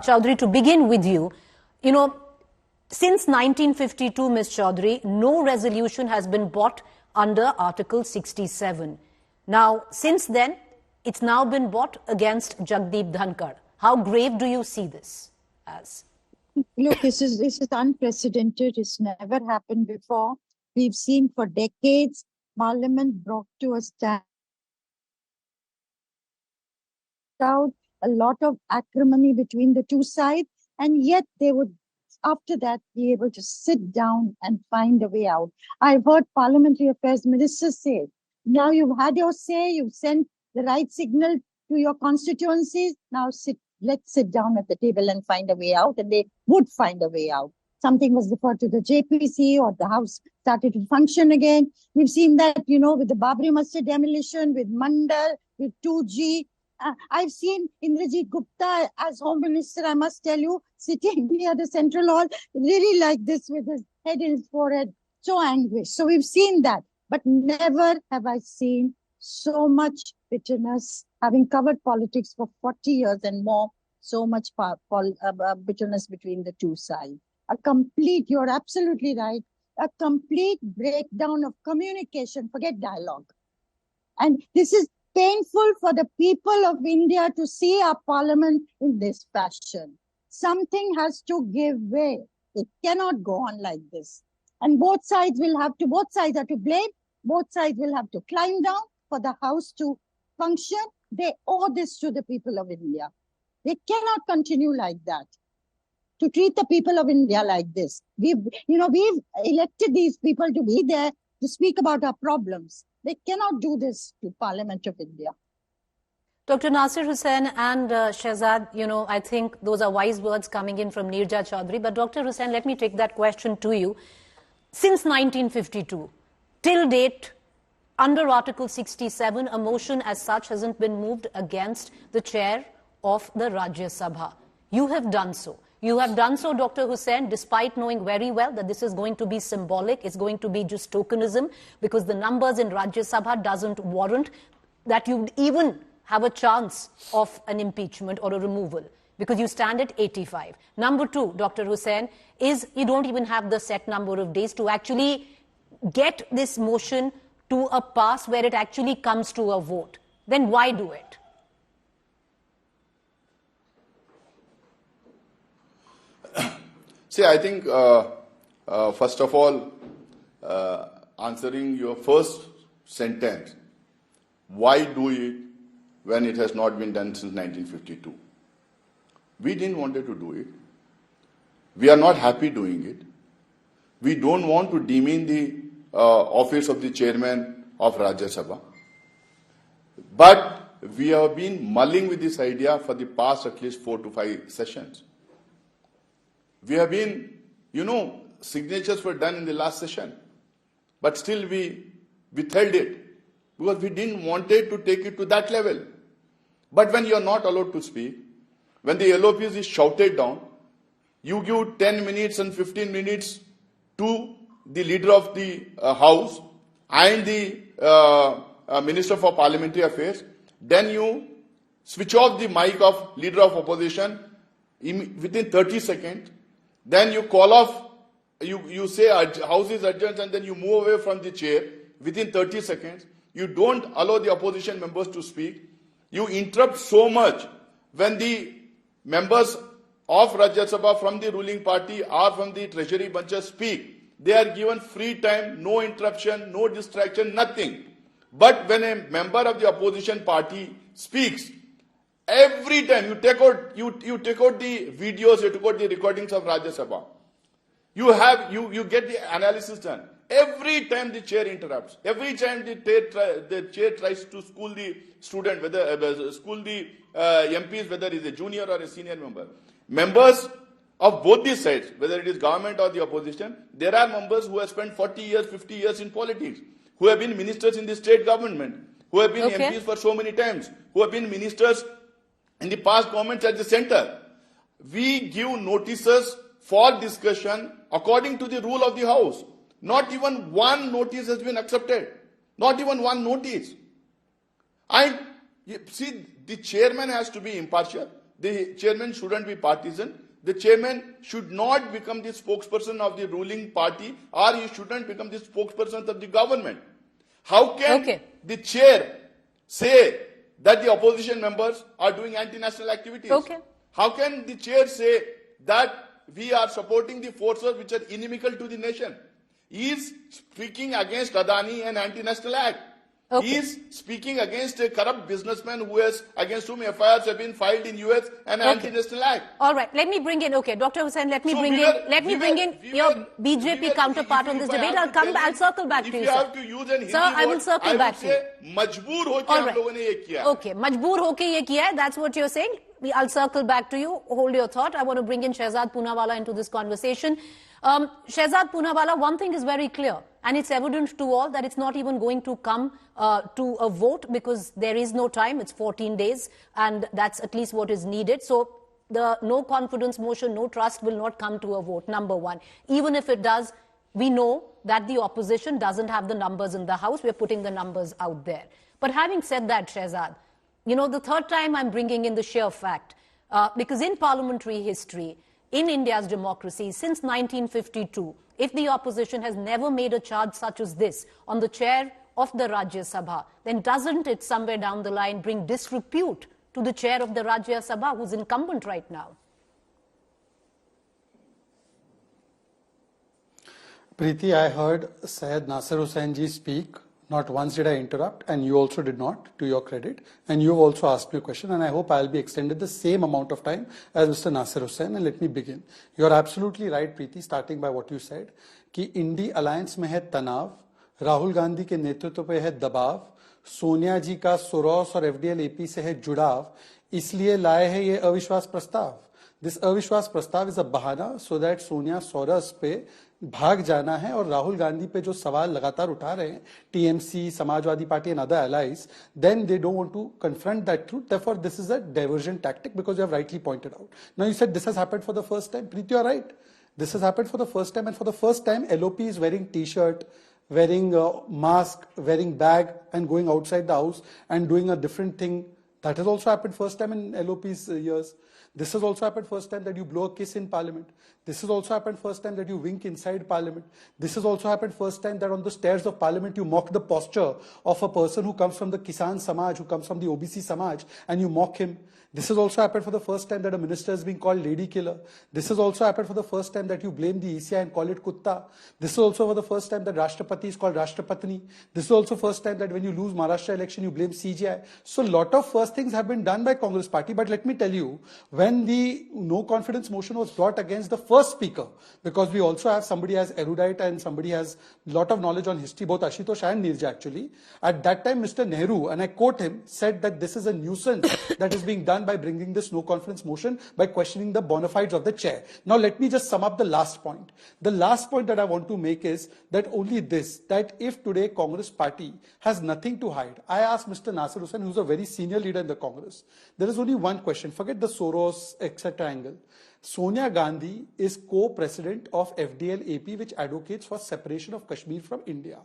Chaudhary, to begin with you, since 1952, Ms. Chaudhary, no resolution has been brought under Article 67. Now, since then, it's now been brought against Jagdeep Dhankhar. How grave do you see this as? Look, this is unprecedented. It's never happened before. We've seen for decades Parliament brought to a stand. A lot of acrimony between the two sides, and yet they would, after that, be able to sit down and find a way out. I've heard Parliamentary Affairs Ministers say, now you've had your say, you've sent the right signal to your constituencies, now let's sit down at the table and find a way out, and they would find a way out. Something was referred to the JPC, or the House started to function again. We've seen that, with the Babri Masjid demolition, with Mandal, with 2G. I've seen Indrajit Gupta as Home Minister, I must tell you, sitting near the Central Hall, really like this with his head in his forehead, so anguished. So we've seen that, but never have I seen so much bitterness, having covered politics for 40 years and more, so much bitterness between the two sides. You're absolutely right, a complete breakdown of communication, forget dialogue. And this is painful for the people of India to see our parliament in this fashion. Something has to give way. It cannot go on like this. And both sides are to blame. Both sides will have to climb down for the House to function. They owe this to the people of India. They cannot continue like that, to treat the people of India like this. We've elected these people to be there to speak about our problems. They cannot do this to Parliament of India. Dr. Nasir Hussain and Shehzad, I think those are wise words coming in from Neerja Chaudhary. But Dr. Hussain, let me take that question to you. Since 1952, till date, under Article 67, a motion as such hasn't been moved against the chair of the Rajya Sabha. You have done so. You have done so, Dr. Hussain, despite knowing very well that this is going to be symbolic, it's going to be just tokenism, because the numbers in Rajya Sabha doesn't warrant that you even have a chance of an impeachment or a removal, because you stand at 85. Number two, Dr. Hussain, is you don't even have the set number of days to actually get this motion to a pass where it actually comes to a vote. Then why do it? See, I think, first of all, answering your first sentence, why do it when it has not been done since 1952? We didn't want to do it. We are not happy doing it. We don't want to demean the office of the chairman of Rajya Sabha. But we have been mulling with this idea for the past at least 4 to 5 sessions. We have been, signatures were done in the last session, but still we withheld it because we didn't want it to take it to that level. But when you are not allowed to speak, when the LOPs is shouted down, you give 10 minutes and 15 minutes to the leader of the House and the Minister for Parliamentary Affairs, then you switch off the mic of leader of opposition within 30 seconds. Then you call off, you say House is adjourned, and then you move away from the chair within 30 seconds. You don't allow the opposition members to speak. You interrupt so much. When the members of Rajya Sabha from the ruling party or from the treasury bunches speak, they are given free time, no interruption, no distraction, nothing. But when a member of the opposition party speaks, every time you take out the videos, you take out the recordings of Rajya Sabha. You get the analysis done. Every time the chair interrupts, every time the chair tries to school the student, school the MPs, whether it is a junior or a senior member. Members of both these sides, whether it is government or the opposition, there are members who have spent 40 years, 50 years in politics, who have been ministers in the state government, who have been MPs for so many times, who have been ministers in the past governments at the center. We give notices for discussion according to the rule of the House. Not even one notice has been accepted. Not even one notice. And see, the chairman has to be impartial. the chairman shouldn't be partisan. The chairman should not become the spokesperson of the ruling party, or he shouldn't become the spokesperson of the government. How can the chair say that the opposition members are doing anti-national activities? How can the chair say that we are supporting the forces which are inimical to the nation? He is speaking against Adani and anti-national act. He is speaking against a corrupt businessman against whom FIRs have been filed in US and anti-national act. All right, let me bring in, Dr. Hussain, let me bring in your BJP counterpart on this debate. I'll circle back to you, sir. Have to use an Hindi sir, I will circle back to you. Majboor hoke hum logon ne ye kiya. Okay, majboor hoke ye kiya hai, that's what you're saying. I'll circle back to you. Hold your thought. I want to bring in Shehzad Poonawalla into this conversation. Shehzad Poonawalla, one thing is very clear, and it's evident to all that it's not even going to come to a vote because there is no time. It's 14 days, and that's at least what is needed. So the no confidence motion, no trust will not come to a vote, number one. Even if it does, we know that the opposition doesn't have the numbers in the House. We're putting the numbers out there. But having said that, Shehzad, the third time I'm bringing in the sheer fact, because in parliamentary history, in India's democracy, since 1952, if the opposition has never made a charge such as this on the chair of the Rajya Sabha, then doesn't it somewhere down the line bring disrepute to the chair of the Rajya Sabha, who's incumbent right now? Preeti, I heard Syed Nasir Hussain ji speak. Not once did I interrupt, and you also did not, to your credit. And you've also asked me a question, and I hope I'll be extended the same amount of time as Mr. Nasir Hussain. And let me begin. You're absolutely right, Preeti, starting by what you said, कि INDI alliance में है तनाव, राहुल गांधी के नेतृत्व पे है दबाव, सोनिया जी का सोरोस और एफडीएल एपी से है जुड़ाव, इसलिए लाए है ये अविश्वास प्रस्ताव. This अविश्वास प्रस्ताव is a बहाना so that सोनिया सोरस पे भाग जाना है और राहुल गांधी पे जो सवाल लगातार उठा रहे हैं, TMC, Samajwadi party and other allies, then they don't want to confront that truth. Therefore, this is a diversion tactic because you have rightly pointed out. Now you said this has happened for the first time. Preeti, you're right. This has happened for the first time, and for the first time, LOP is wearing t-shirt, wearing a mask, wearing bag, and going outside the house and doing a different thing. That has also happened first time in LOP's years. This has also happened first time that you blow a kiss in parliament. This has also happened first time that you wink inside parliament. This has also happened first time that on the stairs of parliament you mock the posture of a person who comes from the Kisan Samaj, who comes from the OBC Samaj, and you mock him. This has also happened for the first time that a minister is being called lady killer. This has also happened for the first time that you blame the ECI and call it kutta. This is also for the first time that Rashtrapati is called Rashtrapatni. This is also first time that when you lose Maharashtra election, you blame CGI. So a lot of first things have been done by Congress party. But let me tell you, when the no confidence motion was brought against the first speaker, because we also have somebody as erudite and somebody has a lot of knowledge on history, both Ashutosh and Neerja actually. At that time, Mr. Nehru, and I quote him, said that this is a nuisance that is being done by bringing this no confidence motion by questioning the bona fides of the chair. Now let me just sum up the last point. The last point that I want to make is that only this, that if today Congress party has nothing to hide, I asked Mr. Nasir Hussain, who's a very senior leader in the Congress, there is only one question, forget the Soros, etc. angle. Sonia Gandhi is co-president of FDL AP, which advocates for separation of Kashmir from India.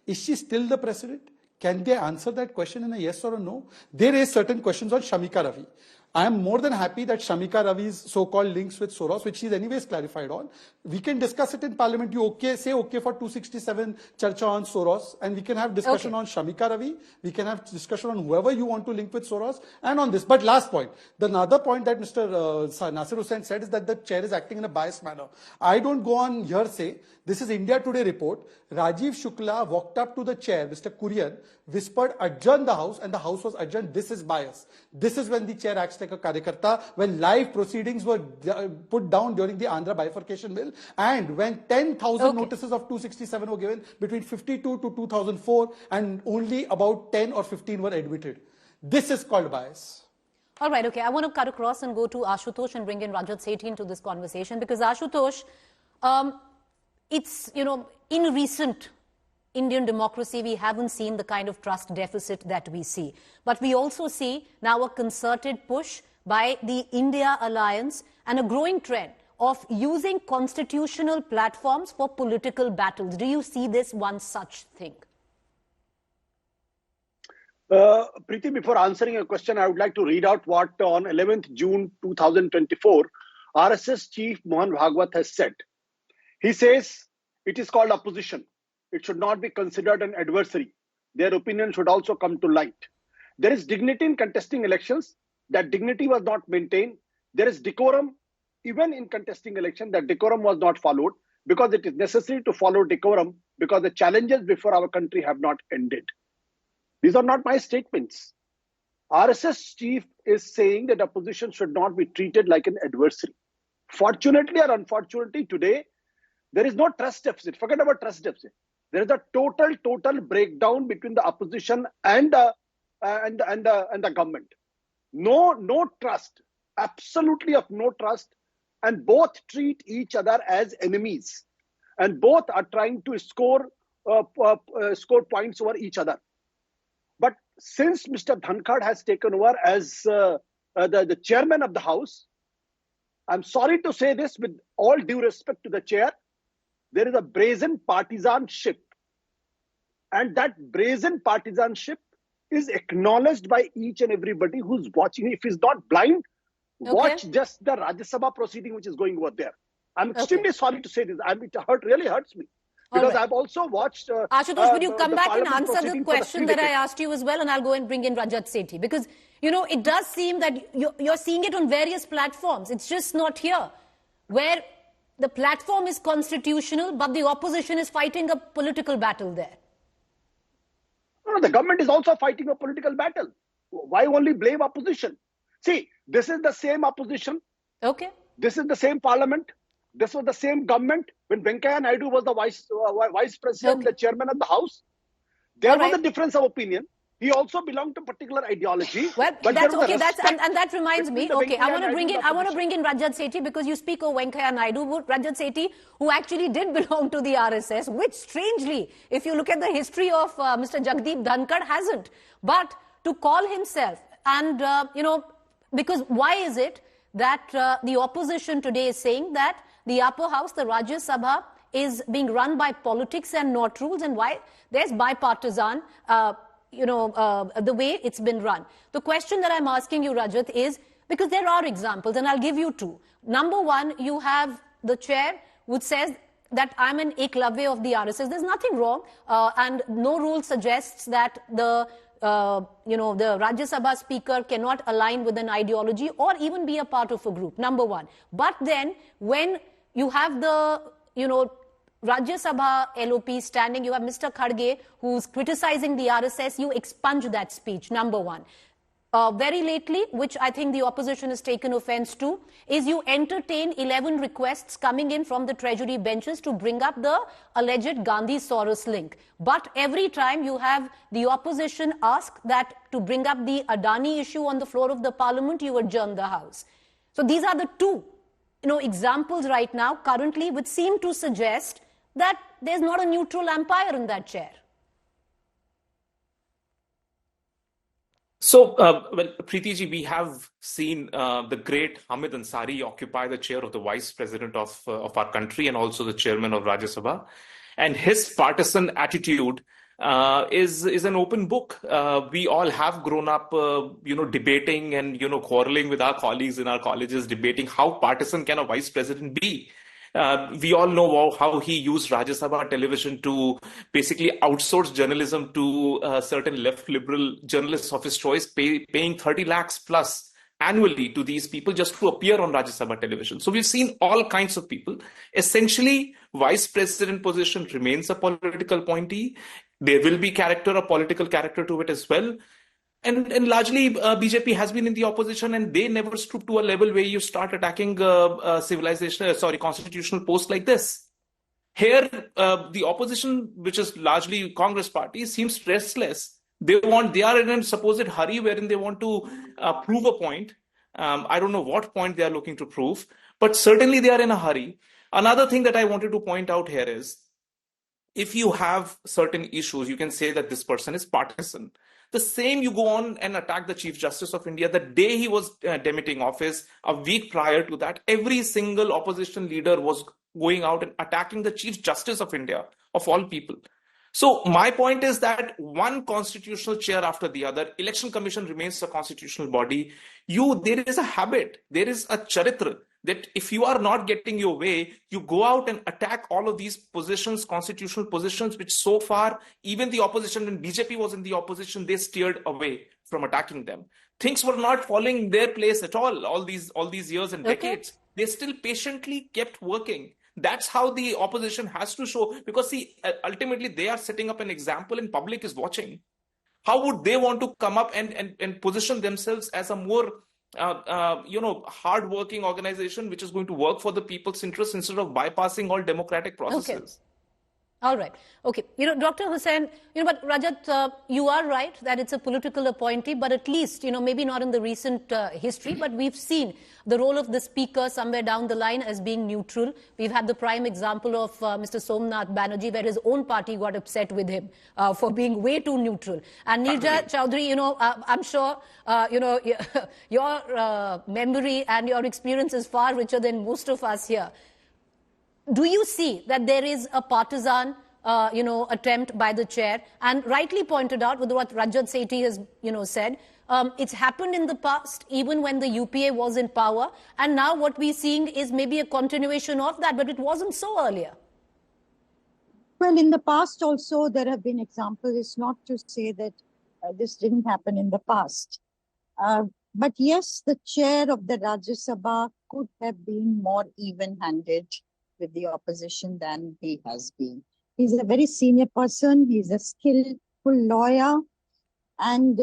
Is she still the president? Can they answer that question in a yes or a no? They raise certain questions on Shamika Ravi. I am more than happy that Shamika Ravi's so-called links with Soros, which she's anyways clarified on, we can discuss it in parliament. You say okay for 267 Charcha on Soros, and we can have discussion on Shamika Ravi. We can have discussion on whoever you want to link with Soros and on this. But last point, the another point that Mr. Nasir Hussain said is that the chair is acting in a biased manner. I don't go on hearsay. This is India Today report. Rajiv Shukla walked up to the chair, Mr. Kurian, whispered, adjourn the house, and the house was adjourned. This is bias. This is when the chair acts like a karyakarta, when live proceedings were put down during the Andhra bifurcation bill, and when 10,000 notices of 267 were given between 52 to 2004, and only about 10 or 15 were admitted. This is called bias. All right, okay. I want to cut across and go to Ashutosh and bring in Rajat Sethi into this conversation, because Ashutosh, it's, in recent Indian democracy, we haven't seen the kind of trust deficit that we see. But we also see now a concerted push by the India Alliance and a growing trend of using constitutional platforms for political battles. Do you see this one such thing? Preeti, before answering your question, I would like to read out what on 11th June 2024, RSS Chief Mohan Bhagwat has said. He says, it is called opposition. It should not be considered an adversary. Their opinion should also come to light. There is dignity in contesting elections. That dignity was not maintained. There is decorum even in contesting election. That decorum was not followed because it is necessary to follow decorum because the challenges before our country have not ended. These are not my statements. RSS chief is saying that opposition should not be treated like an adversary. Fortunately or unfortunately, today, there is no trust deficit. Forget about trust deficit. There is a total breakdown between the opposition and the government. No trust, absolutely of no trust, and both treat each other as enemies, and both are trying to score points over each other. But since Mr. Dhankhar has taken over as the chairman of the House, I'm sorry to say this with all due respect to the chair, there is a brazen partisanship. And that brazen partisanship is acknowledged by each and everybody who's watching. If he's not blind, watch just the Rajya Sabha proceeding which is going over there. I'm extremely sorry to say this. It really hurts me. Because I've also watched... Ashutosh, would you come back and answer the question that I asked you as well, and I'll go and bring in Rajat Sethi. Because, you know, it does seem that you're seeing it on various platforms. It's just not here, where the platform is constitutional, but the opposition is fighting a political battle there. No, the government is also fighting a political battle. Why only blame opposition? See, this is the same opposition. Okay. This is the same parliament. This was the same government when Venkaiah Naidu was the vice president, the chairman of the House. There was a difference of opinion. He also belonged to a particular ideology. Well, that's okay. And that reminds me. Okay, I want to bring in Rajat Sethi, because you speak of Venkaiah Naidu, Rajat Sethi, who actually did belong to the RSS, which strangely, if you look at the history of Mr. Jagdeep Dhankhar, hasn't. But to call himself, and you know, because why is it that the opposition today is saying that the upper house, the Rajya Sabha, is being run by politics and not rules, and why there's bipartisan, the way it's been run. The question that I'm asking you, Rajat, is because there are examples, and I'll give you two. Number one, you have the chair which says that I'm an eklavya of the RSS. There's nothing wrong, and no rule suggests that the Rajya Sabha speaker cannot align with an ideology or even be a part of a group, number one. But then when you have the, Rajya Sabha LOP standing, you have Mr. Kharge who's criticizing the RSS, you expunge that speech, number one. Very lately, which I think the opposition has taken offense to, is you entertain 11 requests coming in from the treasury benches to bring up the alleged Gandhi-Soros link. But every time you have the opposition ask that to bring up the Adani issue on the floor of the parliament, you adjourn the House. So these are the two examples right now currently which seem to suggest that there's not a neutral umpire in that chair. So, Preeti ji, we have seen the great Hamid Ansari occupy the chair of the vice president of our country and also the chairman of Rajya Sabha. And his partisan attitude is an open book. We all have grown up, debating and, quarreling with our colleagues in our colleges, debating how partisan can a vice president be. We all know how he used Rajya Sabha television to basically outsource journalism to certain left liberal journalists of his choice, paying 30 lakhs plus annually to these people just to appear on Rajya Sabha television. So we've seen all kinds of people. Essentially, vice president position remains a political appointee. There will be a political character to it as well. And largely, BJP has been in the opposition, and they never stoop to a level where you start attacking constitutional posts like this. Here, the opposition, which is largely Congress party, seems restless. They are in a supposed hurry wherein they want to prove a point. I don't know what point they are looking to prove, but certainly they are in a hurry. Another thing that I wanted to point out here is, if you have certain issues, you can say that this person is partisan. The same you go on and attack the Chief Justice of India. The day he was demitting office, a week prior to that, every single opposition leader was going out and attacking the Chief Justice of India, of all people. So my point is that one constitutional chair after the other, election commission remains a constitutional body. There is a habit, there is a charitra that if you are not getting your way, you go out and attack all of these positions, constitutional positions, which so far, even the opposition, when BJP was in the opposition, they steered away from attacking them. Things were not falling in their place at all these years and decades. They still patiently kept working. That's how the opposition has to show, because see, ultimately they are setting up an example and public is watching. How would they want to come up and position themselves as a more hard-working organization which is going to work for the people's interests instead of bypassing all democratic processes? Okay. All right. Okay. Dr. Hussain, but Rajat, you are right that it's a political appointee, but at least, maybe not in the recent history, but we've seen the role of the speaker somewhere down the line as being neutral. We've had the prime example of Mr. Somnath Banerjee, where his own party got upset with him for being way too neutral. And Neerja Chowdhury, I'm sure, your memory and your experience is far richer than most of us here. Do you see that there is a partisan, attempt by the chair? And rightly pointed out with what Rajat Sethi has, said, it's happened in the past, even when the UPA was in power. And now what we're seeing is maybe a continuation of that, but it wasn't so earlier. Well, in the past also, there have been examples. It's not to say that this didn't happen in the past. But yes, the chair of the Rajya Sabha could have been more even-handed with the opposition than he has been. He's a very senior person. He's a skillful lawyer and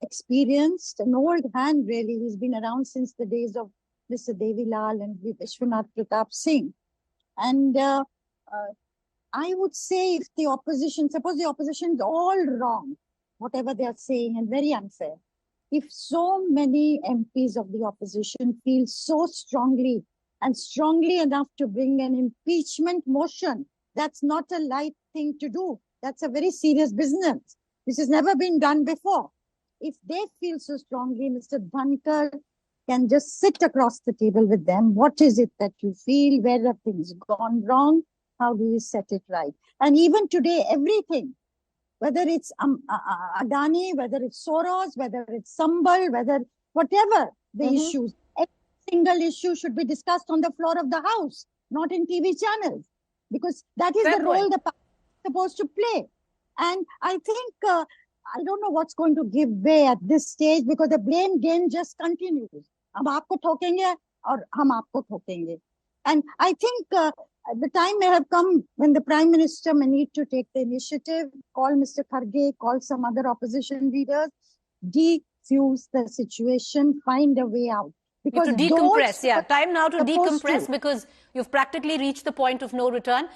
experienced, an old hand really. He's been around since the days of Mr. Devilal and Vishwanath Pratap Singh. And I would say if the opposition, suppose the opposition is all wrong, whatever they are saying, and very unfair. If so many MPs of the opposition feel so strongly and strongly enough to bring an impeachment motion, that's not a light thing to do. That's a very serious business. This has never been done before. If they feel so strongly, Mr. Dhankhar can just sit across the table with them. What is it that you feel? Where have things gone wrong? How do you set it right? And even today, everything, whether it's Adani, whether it's Soros, whether it's Sambal, whatever the issues, single issue should be discussed on the floor of the House, not in TV channels, because that is the role the party is supposed to play. And I think, I don't know what's going to give way at this stage, because the blame game just continues. Hum aapko thokenge aur hum aapko thokenge. And I think the time may have come when the Prime Minister may need to take the initiative, call Mr. Kharge, call some other opposition leaders, defuse the situation, find a way out. Because to decompress, time now to decompress, because you've practically reached the point of no return.